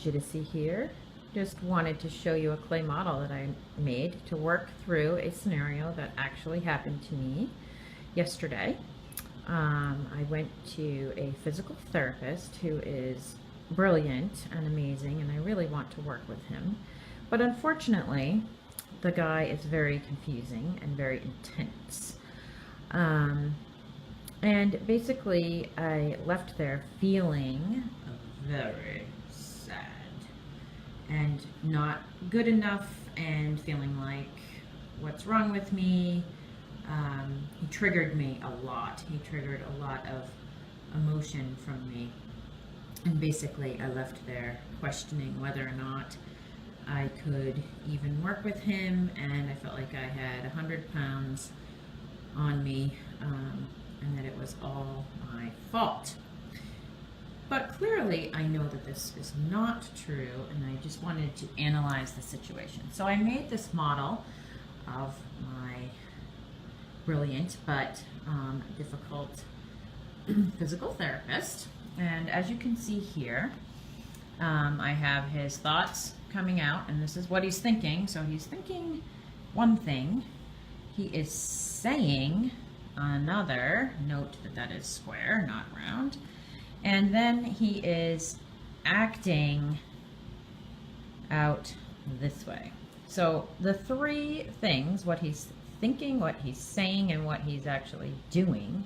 LoGiudice here. Just wanted to show you a clay model that I made to work through a scenario that actually happened to me yesterday. I went to a physical therapist who is brilliant and amazing, and I really want to work with him. But unfortunately, the guy is very confusing and very intense. And basically, I left there feeling very sad and not good enough and feeling like, what's wrong with me? He triggered me a lot. He triggered a lot of emotion from me. And basically, I left there questioning whether or not I could even work with him, and I felt like I had 100 pounds on me, and that it was all my fault. But clearly, I know that this is not true, and I just wanted to analyze the situation. So I made this model of my brilliant but difficult physical therapist. And as you can see here, I have his thoughts coming out, and this is what he's thinking. So he's thinking one thing, he is saying another. Note that that is square, not round. And then he is acting out this way. So the three things, what he's thinking, what he's saying, and what he's actually doing,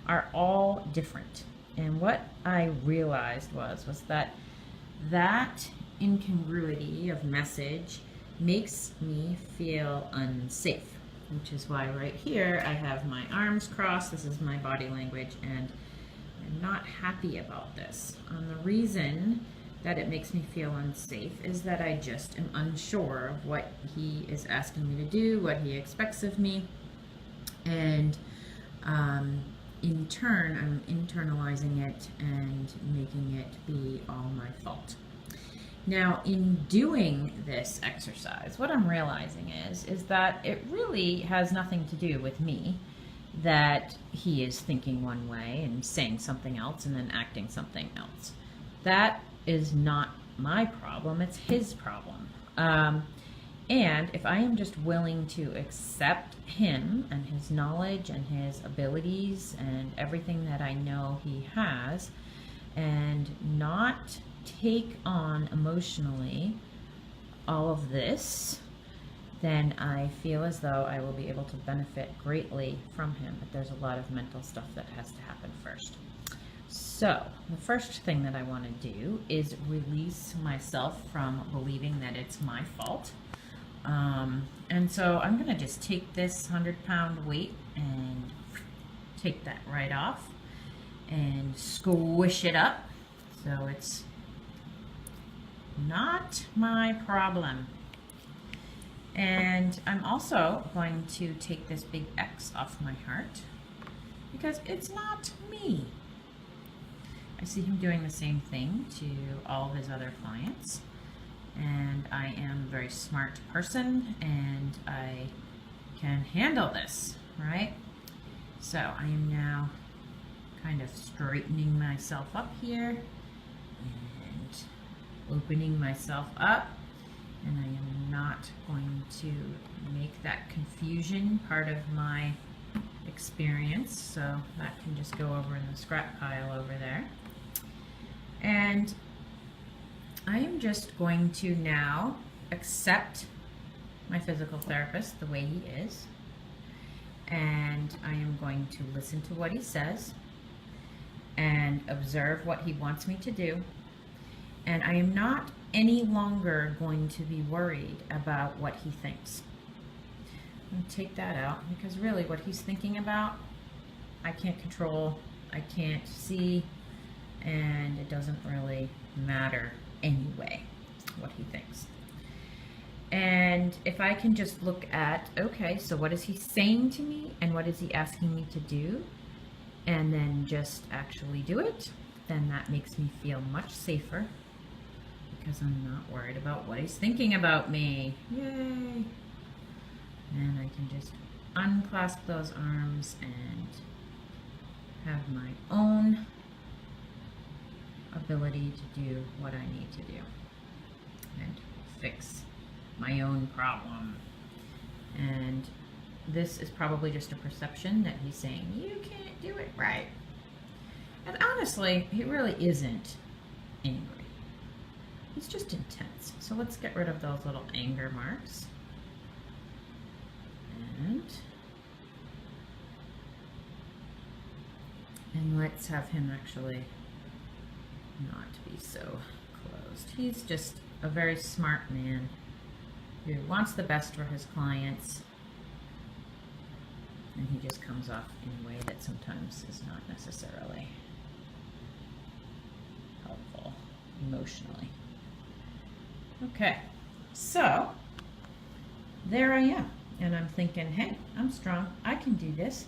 are all different. And what I realized was that incongruity of message makes me feel unsafe, which is why right here I have my arms crossed. This is my body language, and I'm not happy about this. The reason that it makes me feel unsafe is that I just am unsure of what he is asking me to do, what he expects of me, and in turn, I'm internalizing it and making it be all my fault. Now, in doing this exercise, what I'm realizing is that it really has nothing to do with me, that he is thinking one way and saying something else and then acting something else. That is not my problem, it's his problem. And if I am just willing to accept him and his knowledge and his abilities and everything that I know he has, and not take on emotionally all of this, then I feel as though I will be able to benefit greatly from him. But there's a lot of mental stuff that has to happen first. So the first thing that I want to do is release myself from believing that it's my fault. And so I'm going to just take this 100-pound weight and take that right off and squish it up so it's not my problem. And I'm also going to take this big X off my heart because it's not me. I see him doing the same thing to all of his other clients. And I am a very smart person, and I can handle this, right? So I am now kind of straightening myself up here and opening myself up, and I am not going to make that confusion part of my experience, so that can just go over in the scrap pile over there. And I am just going to now accept my physical therapist the way he is, and I am going to listen to what he says and observe what he wants me to do, and I am not any longer going to be worried about what he thinks. I'm going to take that out because really what he's thinking about, I can't control, I can't see, and it doesn't really matter anyway what he thinks. And if I can just look at, okay, so what is he saying to me and what is he asking me to do, and then just actually do it, then that makes me feel much safer because I'm not worried about what he's thinking about me. Yay! And I can just unclasp those arms and have my own ability to do what I need to do. and fix my own problem. And this is probably just a perception that he's saying, you can't do it right. And honestly, he really isn't angry. He's just intense. So let's get rid of those little anger marks. And let's have him actually not be so closed. He's just a very smart man who wants the best for his clients. And he just comes off in a way that sometimes is not necessarily helpful emotionally. Okay, so there I am. And I'm thinking, hey, I'm strong. I can do this.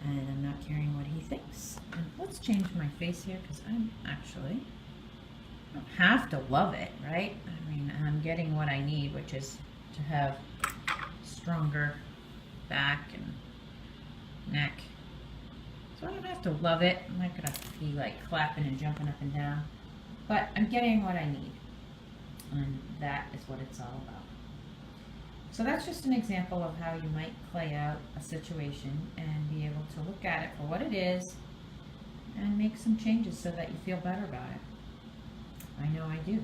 And I'm not caring what he thinks. And let's change my face here because I don't have to love it, right? I mean, I'm getting what I need, which is to have stronger back and neck. So I don't have to love it. I'm not gonna be like clapping and jumping up and down, but I'm getting what I need. And that is what it's all about. So that's just an example of how you might play out a situation and be able to look at it for what it is and make some changes so that you feel better about it. I know I do.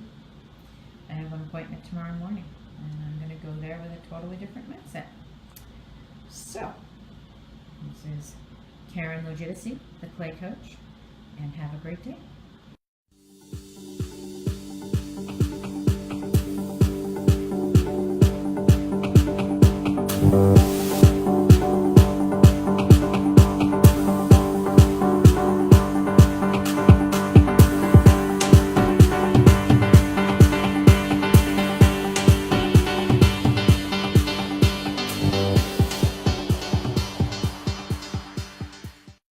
I have an appointment tomorrow morning and I'm going to go there with a totally different mindset. So, this is Karen LoGiudice, the Clay Coach, and have a great day.